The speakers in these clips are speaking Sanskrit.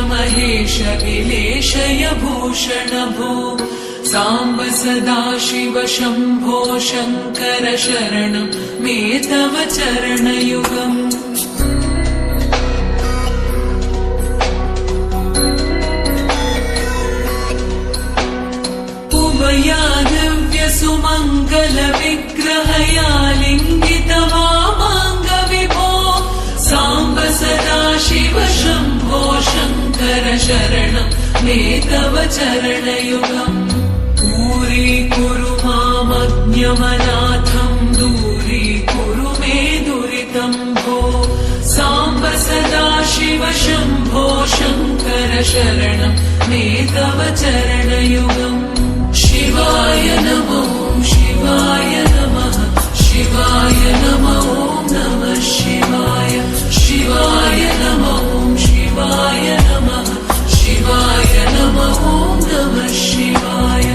महेश विलेशय भूषण भो साम्ब सदाशिव शम्भो शङ्कर शरणं मे तव चरणयुगम् सुमङ्गल विग्रहया लिङ्गित वामाङ्ग विभो साम्ब सदाशिव शम्भो शङ्कर शरणं मे तव चरणयुगम् दूरीकुरु मामज्ञमनाथं दूरीकुरु मे दुरितं भो साम्ब सदाशिव शम्भो शङ्कर शरणं मे तव चरणयुगम् शिवाय नमो शिवाय नमः शिवाय नमो नमः शिवाय शिवाय नमो शिवाय नमः शिवाय नमो नमः शिवाय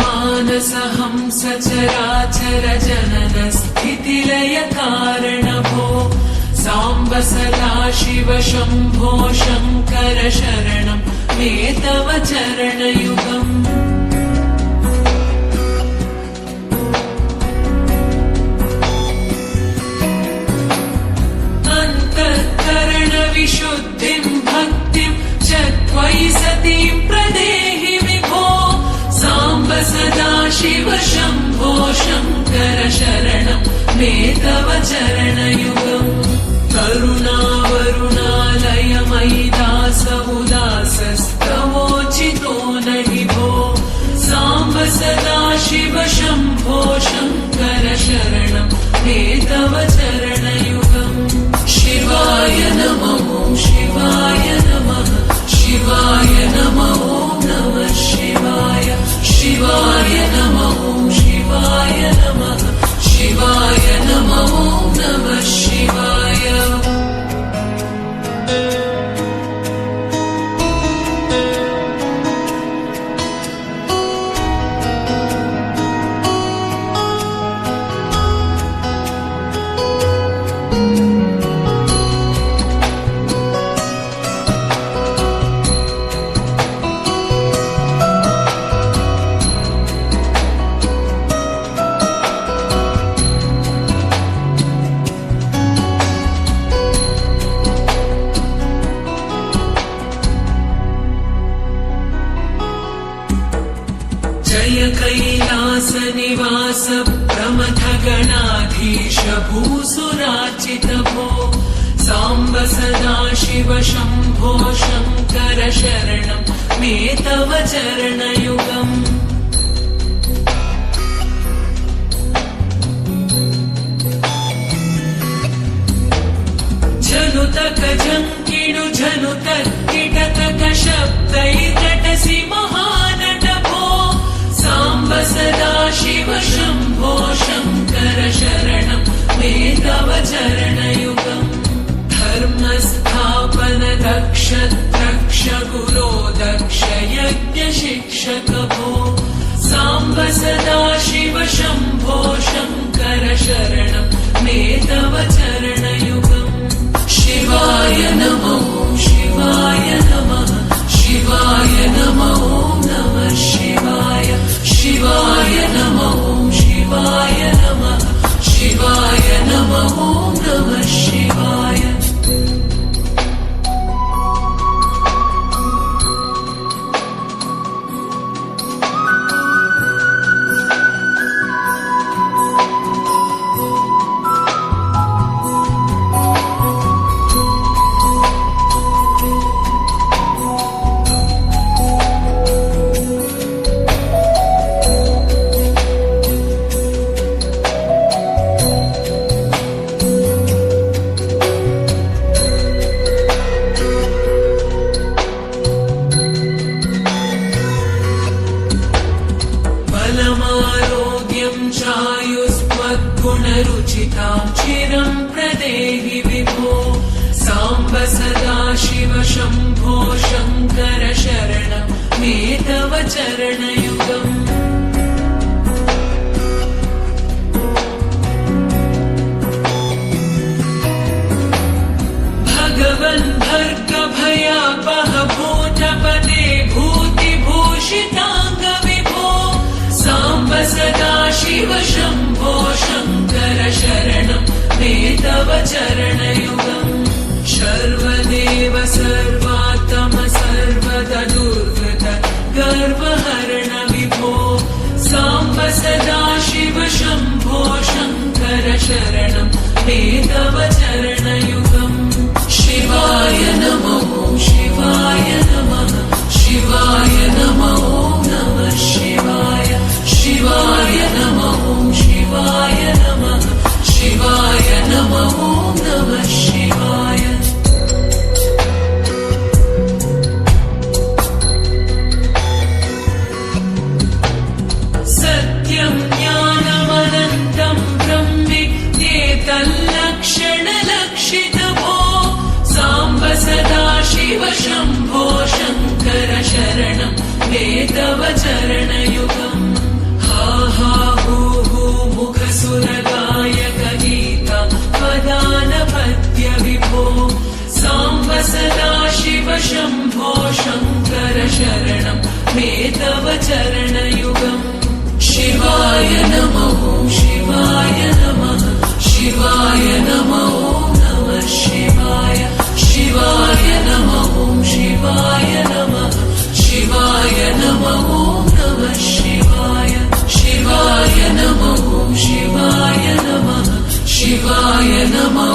ऋषिवरमानसहंस चराचर जनन स्थितिलय कारण भो साम्ब सदाशिव शम्भो शङ्कर शरणं मे तव चरणयुगम् अन्तःकरण विशुद्धिं भक्तिं च त्वयि सतीं प्रदेहि विभो साम्ब सदाशिव शम्भो शङ्कर शरणं मे तव चरणयुगम् करुणावरुणालय मयि दास उदासस्तवोचितो न हि भो साम्ब सदाशिव शम्भो शङ्कर शरणं मे तव चरणयुगम् शिवाय नमो शिवाय नमः शिवाय नमो नमः शिवाय शिवाय नमो शिवाय नमः शिवाय नमो नमः शिवाय जय कैलास निवास प्रमथ गणाधीश भूसुरार्चित भो साम्ब सदाशिव शम्भो शङ्कर शरणं मे तव चरणयुगम् झनुतक जङ्किणु झनुतक किटतक शब्दैकटसि महानट भो साम्ब सदाशिव शम्भो शङ्कर शरणं मे तव चरणयुगम् धर्मस्थापन दक्ष द्रक्ष गुरो दक्ष यज्ञ शिक्षक भो साम्ब सदाशिव शम्भो शङ्कर शरणं मे तव चरणयुगम् शिवाय नमो शिवाय नमः शिवाय नमो नमः शिवाय शिवाय नमो शिवाय नमः शिवाय नमो नमः सदाशिव शम्भो शङ्कर शरणं मे तव चरणयुगम् भगवन् भर्गभयापः भूतपते भूतिभूषिताङ्गविभो साम्ब सदाशिव शम्भो शङ्कर शरणं मे तव चरणयुगम् सर्वदेव सर्वात्म सर्वदुर्वृत गर्वहरण विभो साम्ब सदाशिव शम्भो शङ्कर शरणं मे तव चरणयुगम् शिवाय नमो शिवाय नमः शिवाय नमो नमः शिवाय शिवाय नमो शिवाय नमः शिवाय नमो नमः शिवाय सत्यं ज्ञानमनन्तं ब्रह्मेतल्लक्षणलक्षितभो साम्ब सदाशिव शम्भो शङ्कर शरणं मे तव चरणयुगम् हा हा हू हू मुखसुरगायक गीता पदानपद्य विभो साम्ब सदाशिव शम्भो शङ्कर शरणं मे तव चरणयुगम् शिवाय नमो शिवाय नमः शिवाय नमो नमः शिवाय शिवाय नमो शिवाय नमः शिवाय नमो नमः शिवाय शिवाय नमो शिवाय नमः शिवाय नमो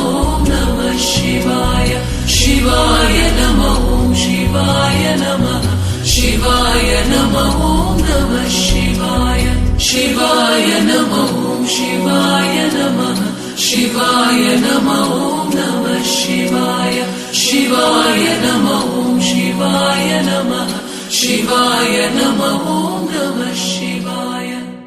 नमः शिवाय शिवाय नमो शिवाय नमः शिवाय नमो नमः शिवाय शिवाय नमो शिवाय नमः शिवाय नमो नमः शिवाय शिवाय नमो शिवाय नमः शिवाय नमो नमः